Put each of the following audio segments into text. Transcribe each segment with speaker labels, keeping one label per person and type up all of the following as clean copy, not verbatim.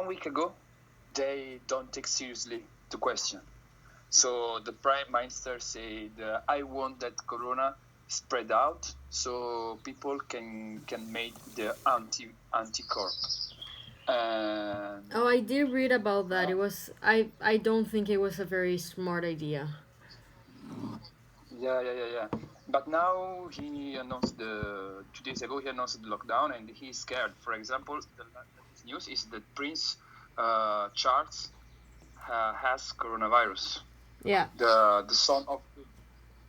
Speaker 1: 1 week ago, they don't take seriously the question. So the Prime Minister said, I want that Corona spread out so people can make the anticorp.
Speaker 2: Oh, I did read about that. It was I don't think it was a very smart idea.
Speaker 1: Yeah. But now he announced 2 days ago he announced the lockdown, and he's scared. For example, the latest news is that Prince Charles has coronavirus.
Speaker 2: Yeah.
Speaker 1: The son of.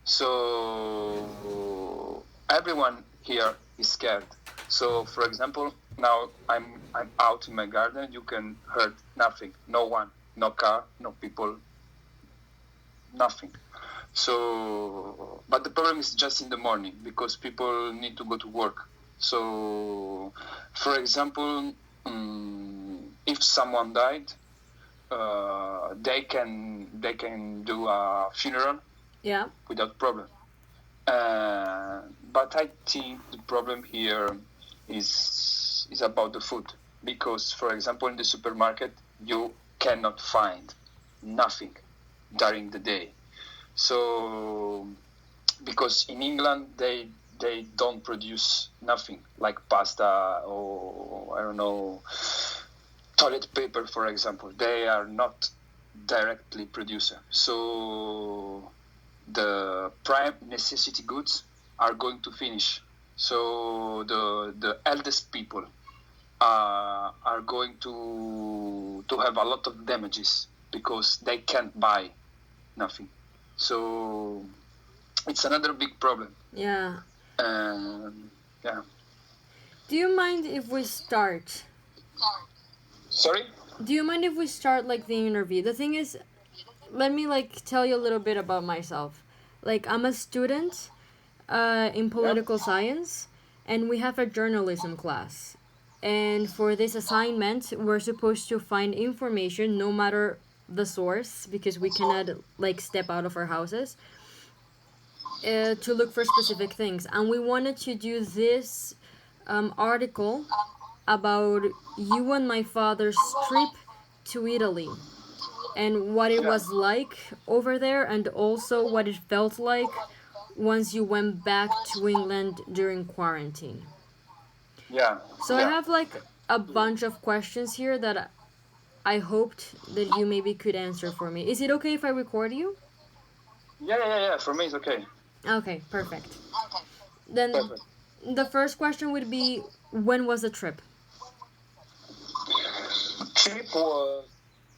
Speaker 1: So everyone here is scared. So for example, now I'm out in my garden. You can hear nothing. No one. No car. No people. Nothing. So, but the problem is just in the morning because people need to go to work. So, for example, if someone died, they can do a funeral.
Speaker 2: Yeah.
Speaker 1: Without problem. But I think the problem here is about the food, because, for example, in the supermarket you cannot find nothing during the day. So, because in England they don't produce nothing like pasta or I don't know, toilet paper, for example. They are not directly producer. So the prime necessity goods are going to finish. So the eldest people are going to have a lot of damages because they can't buy nothing. So it's another big problem.
Speaker 2: Yeah.
Speaker 1: Yeah.
Speaker 2: Do you mind if we start?
Speaker 1: Sorry?
Speaker 2: Do you mind if we start like the interview? The thing is, let me like tell you a little bit about myself. Like I'm a student in political science, and we have a journalism class. And for this assignment, we're supposed to find information no matter the source, because we cannot like step out of our houses, to look for specific things. And we wanted to do this article about you and my father's trip to Italy and what it was like over there, and also what it felt like once you went back to England during quarantine.
Speaker 1: Yeah.
Speaker 2: So I have like a bunch of questions here that I hoped that you maybe could answer for me. Is it okay if I record you?
Speaker 1: Yeah. For me, it's okay.
Speaker 2: Okay, perfect. Then
Speaker 1: Perfect.
Speaker 2: the first question would be, when was the trip?
Speaker 1: Trip was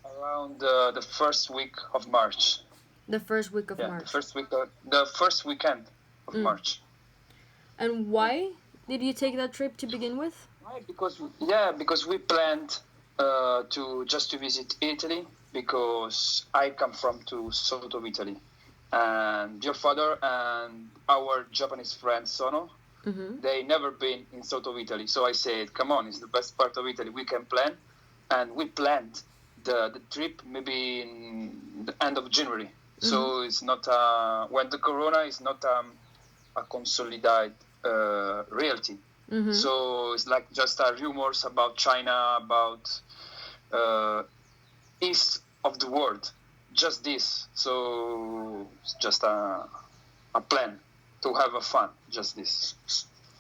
Speaker 1: around the first week of March.
Speaker 2: The first week of
Speaker 1: Yeah,
Speaker 2: March.
Speaker 1: the first weekend of March.
Speaker 2: And why did you take that trip to begin with?
Speaker 1: Why? Because we planned to visit Italy, because I come from to south of Italy, and your father and our Japanese friend Sono, they never been in south of Italy. So I said, come on, it's the best part of Italy. We can plan, and we planned the trip maybe in the end of January. So it's not when the corona is not a consolidated reality. So it's like just rumors about China, about east of the world, just this. So it's just a plan to have a fun, just this.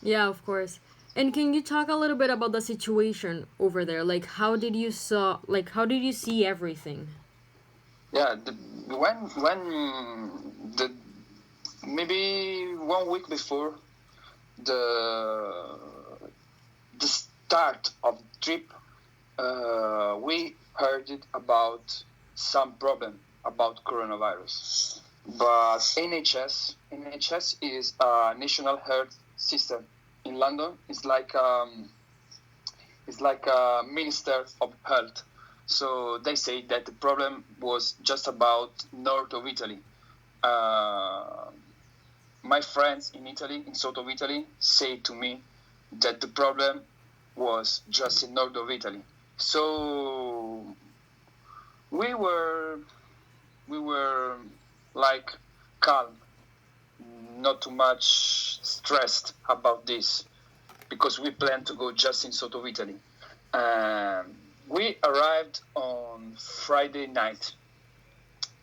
Speaker 2: Yeah, of course. And can you talk a little bit about the situation over there? Like, how did you see everything?
Speaker 1: Yeah, when the maybe 1 week before the start of the trip, we heard it about some problem about coronavirus. But NHS is a national health system in London. It's like a minister of health. So they say that the problem was just about north of Italy. My friends in Italy, in south of Italy, say to me that the problem was just in north of Italy. So we were like calm, not too much stressed about this, because we planned to go just in south of Italy. we arrived on Friday night,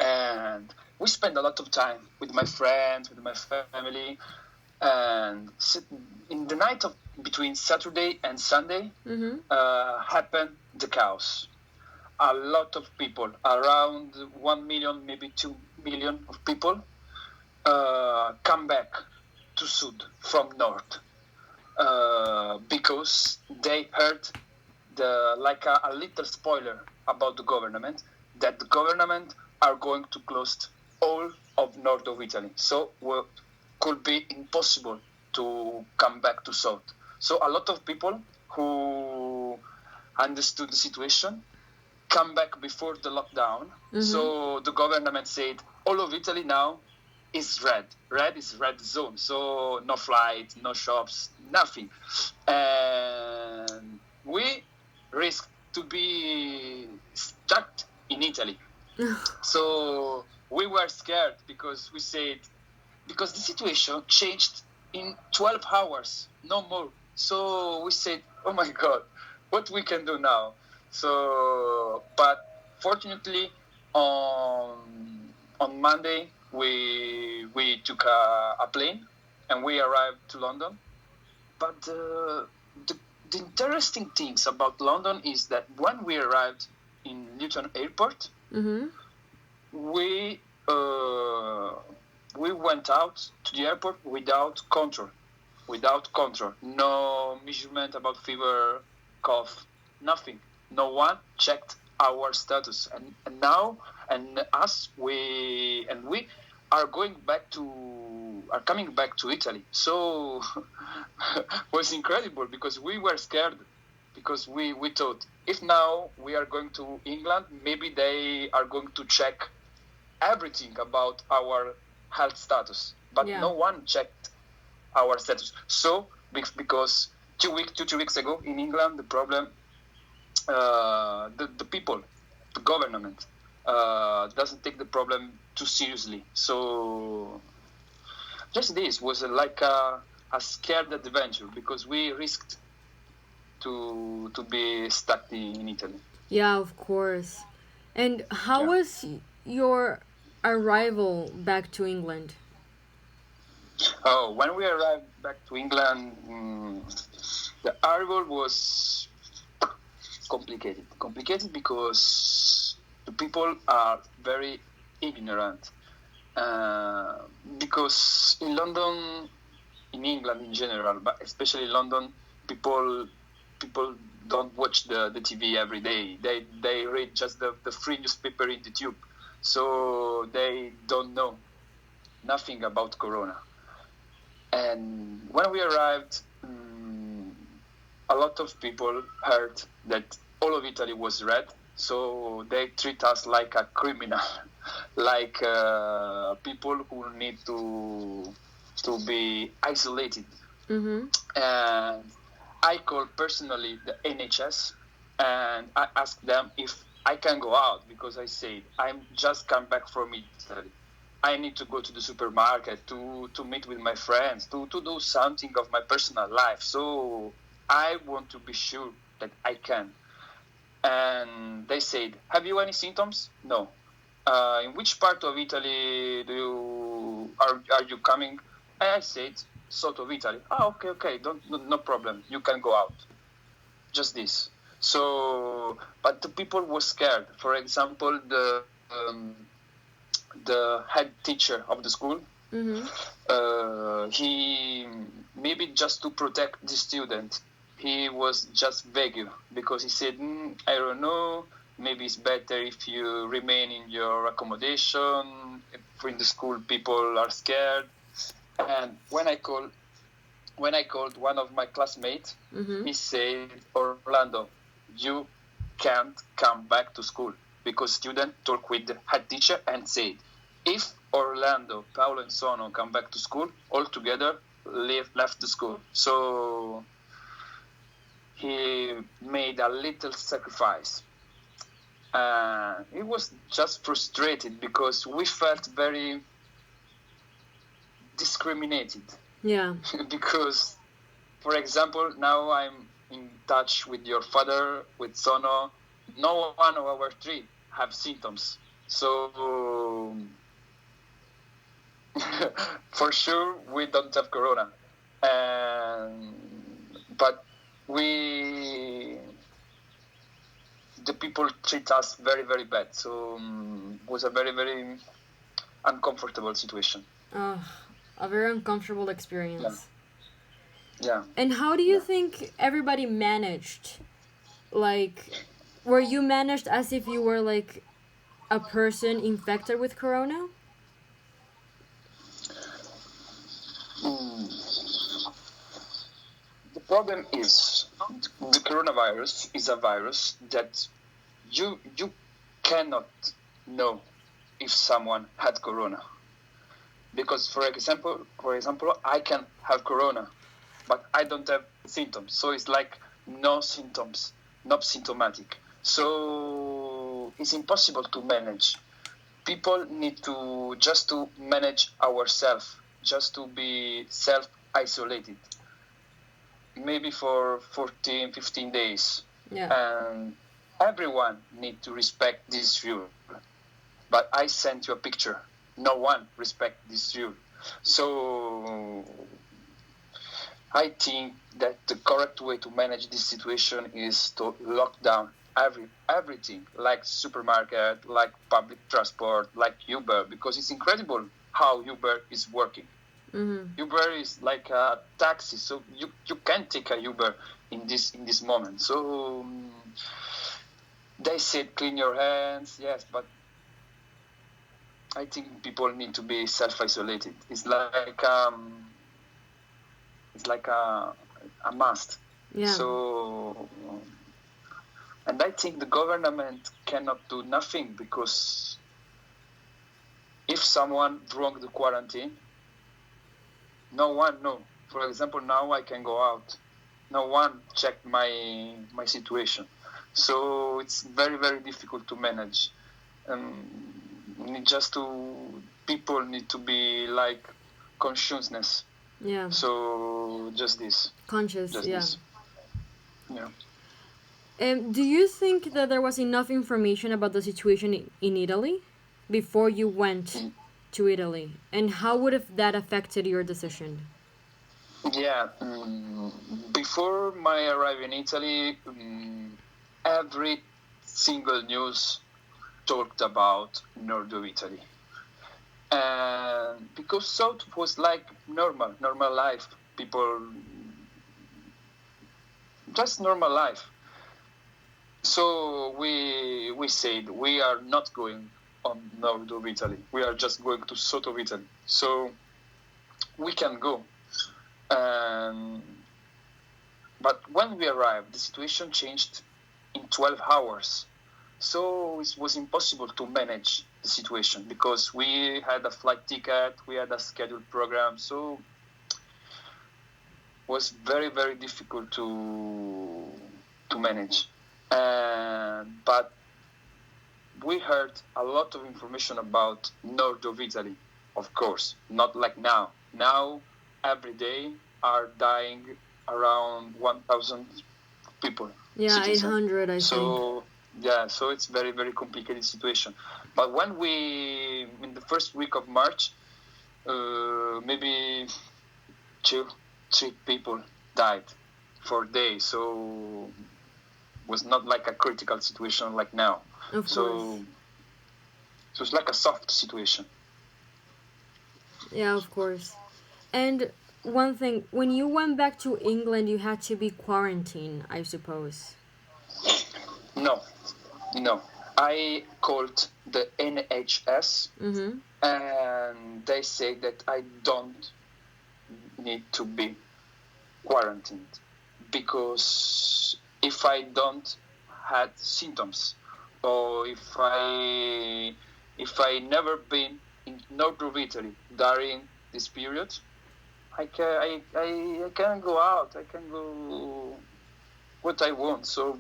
Speaker 1: and we spent a lot of time with my friends, with my family, and in the night of between Saturday and Sunday happened the chaos. A lot of people, around 1 million, maybe 2 million of people, come back to Sud from North because they heard a little spoiler about the government, that the government are going to close all of north of Italy. So could be impossible to come back to south. So a lot of people who understood the situation come back before the lockdown. So the government said all of Italy now is red. Red is red zone. So no flights, no shops, nothing. And we risk to be stuck in Italy. So we were scared because we said, because the situation changed in 12 hours, no more. So we said, oh my God, what we can do now? So, but fortunately, on Monday, we took a plane and we arrived to London. But the interesting things about London is that when we arrived in Luton Airport, we went out to the airport without control. No measurement about fever, cough, nothing. No one checked our status, and now we are coming back to Italy. So was incredible because we were scared, because we thought if now we are going to England, maybe they are going to check everything about our health status, but no one checked our status. So because 2 weeks ago in England, the problem, the people, the government doesn't take the problem too seriously. So just this was like a scared adventure because we risked to be stuck in Italy.
Speaker 2: Yeah, of course. And how was your arrival back to England?
Speaker 1: Oh, when we arrived back to England, the arrival was complicated. Complicated because the people are very ignorant. Because in London, in England in general, but especially London, people don't watch the TV every day. They read just the free newspaper in the tube. So they don't know nothing about Corona. And when we arrived, a lot of people heard that all of Italy was red. So they treat us like a criminal, like people who need to be isolated. And I called personally the NHS and I asked them if I can go out, because I said I'm just come back from Italy. I need to go to the supermarket to meet with my friends, to do something of my personal life. So I want to be sure that I can. And they said, have you any symptoms? No. In which part of Italy are you coming? And I said, south of Italy. Okay, no problem. You can go out. Just this. So, but the people were scared. For example, the head teacher of the school, he, maybe just to protect the student, he was just vague, because he said, I don't know, maybe it's better if you remain in your accommodation. If in the school people are scared. And when I called one of my classmates, he said, Orlando, you can't come back to school, because students talk with the head teacher and said, if Orlando, Paolo and Sono come back to school, all together left the school. So he made a little sacrifice. He was just frustrated because we felt very discriminated.
Speaker 2: Yeah.
Speaker 1: Because, for example, now I'm in touch with your father, with Sono, no one of our three have symptoms. So for sure we don't have corona. And but we the people treat us very very bad. So it was a very very uncomfortable situation.
Speaker 2: A very uncomfortable
Speaker 1: Yeah.
Speaker 2: experience.
Speaker 1: Yeah.
Speaker 2: And how do you
Speaker 1: Yeah.
Speaker 2: think everybody managed? Like, were you managed as if you were like a person infected with corona?
Speaker 1: The problem is the coronavirus is a virus that you cannot know if someone had corona, because for example I can have corona but I don't have symptoms, so it's like no symptoms, not symptomatic, so it's impossible to manage. People need to just to manage ourselves, just to be self isolated, maybe for 14 15 days.
Speaker 2: Yeah.
Speaker 1: And everyone need to respect this rule, but I sent you a picture, no one respect this rule. So I think that the correct way to manage this situation is to lock down everything, like supermarket, like public transport, like Uber, because it's incredible how Uber is working. Uber is like a taxi, so you can take a Uber in this moment. So they said clean your hands, yes, but I think people need to be self isolated. It's like a must.
Speaker 2: Yeah.
Speaker 1: So, and I think the government cannot do nothing, because if someone broke the quarantine, no one know. For example, now I can go out. No one checked my situation. So it's very very difficult to manage. People need to be like consciousness.
Speaker 2: Yeah.
Speaker 1: So just this.
Speaker 2: Conscious.
Speaker 1: Just
Speaker 2: Yeah.
Speaker 1: this. Yeah.
Speaker 2: Do you think that there was enough information about the situation in Italy before you went to Italy? And how would have that affected your decision?
Speaker 1: Yeah. Before my arrival in Italy, every single news talked about North of Italy. And because South was like normal life. People, just normal life. So we said we are not going on North of Italy. We are just going to South of Italy. So we can go. But when we arrived, the situation changed in 12 hours. So it was impossible to manage the situation, because we had a flight ticket, we had a scheduled program. So it was very, very difficult to manage. But we heard a lot of information about north of Italy, of course, not like now. Now, every day are dying around 1,000 people.
Speaker 2: Yeah,
Speaker 1: citizens.
Speaker 2: 800, I think.
Speaker 1: So so it's very very complicated situation. But when we in the first week of March, maybe 2-3 people died for a day. So it was not like a critical situation like now.
Speaker 2: Of
Speaker 1: So
Speaker 2: course.
Speaker 1: it's like a soft situation.
Speaker 2: Yeah, of course. And one thing, when you went back to England, you had to be quarantined, I suppose.
Speaker 1: No. I called the NHS, and they say that I don't need to be quarantined, because if I don't had symptoms, or if I never been in North of Italy during this period, I can go out. I can go what I want. So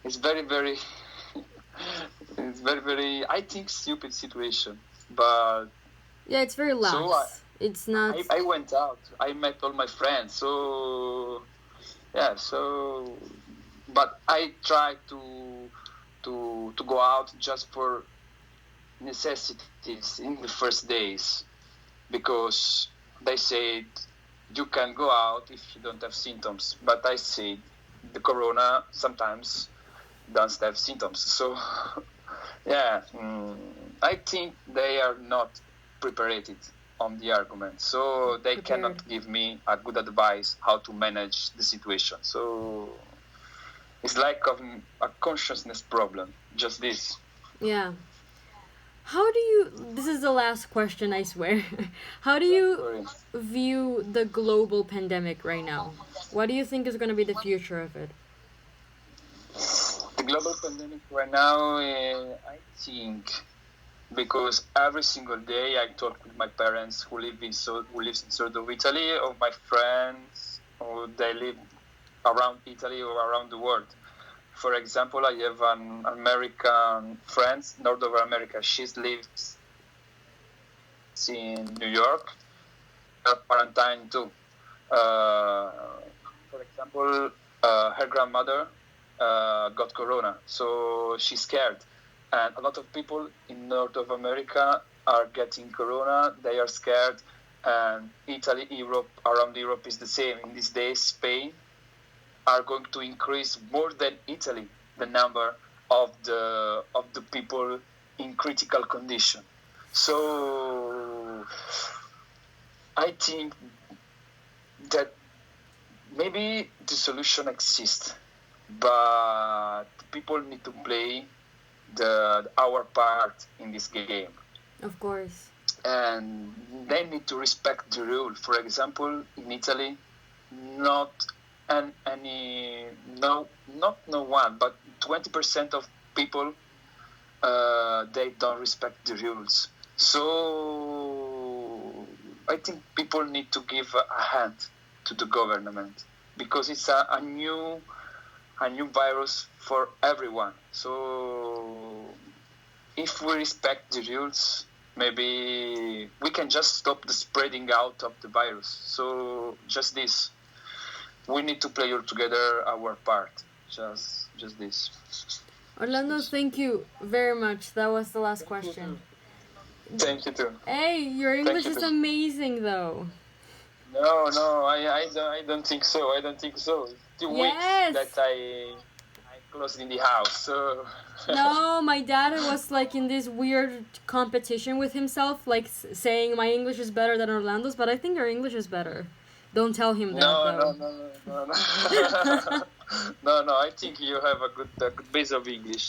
Speaker 1: it's very very it's very very, I think, stupid situation. But
Speaker 2: Yeah, it's very lax.
Speaker 1: So
Speaker 2: it's not.
Speaker 1: I went out. I met all my friends. So yeah. So but I try to go out just for necessities in the first days, because they said you can go out if you don't have symptoms. But I said the corona sometimes doesn't have symptoms. So yeah, I think they are not prepared on the argument, so they cannot give me a good advice how to manage the situation. So it's like a consciousness problem, just this.
Speaker 2: Yeah. How do you, this is the last question, I swear. How do you view the global pandemic right now? What do you think is going to be the future of it?
Speaker 1: The global pandemic right now, I think, because every single day I talk with my parents who lives in sort of Italy, or my friends who they live around Italy or around the world. For example, I have an American friend, North of America. She lives in New York, quarantine too. For example, her grandmother got corona, so she's scared. And a lot of people in North of America are getting corona. They are scared. And Italy, Europe, around Europe is the same. In these days, Spain are going to increase more than Italy the number of the people in critical condition. So I think that maybe the solution exists, but people need to play our part in this game.
Speaker 2: Of course.
Speaker 1: And they need to respect the rule. For example, in Italy, not no one, but 20% of people they don't respect the rules. So I think people need to give a hand to the government, because it's a new virus for everyone. So if we respect the rules, maybe we can just stop the spreading out of the virus. So just this. We need to play all together our part. Just this.
Speaker 2: Orlando, thank you very much. That was the last question.
Speaker 1: Thank you too.
Speaker 2: Hey, your English is amazing, though.
Speaker 1: No, I don't think so. I don't think so. It's 2 weeks that I closed in the house. So
Speaker 2: no, my dad was like in this weird competition with himself, like saying my English is better than Orlando's, but I think your English is better. Don't tell him that, though.
Speaker 1: No. No, I think you have a good base of English.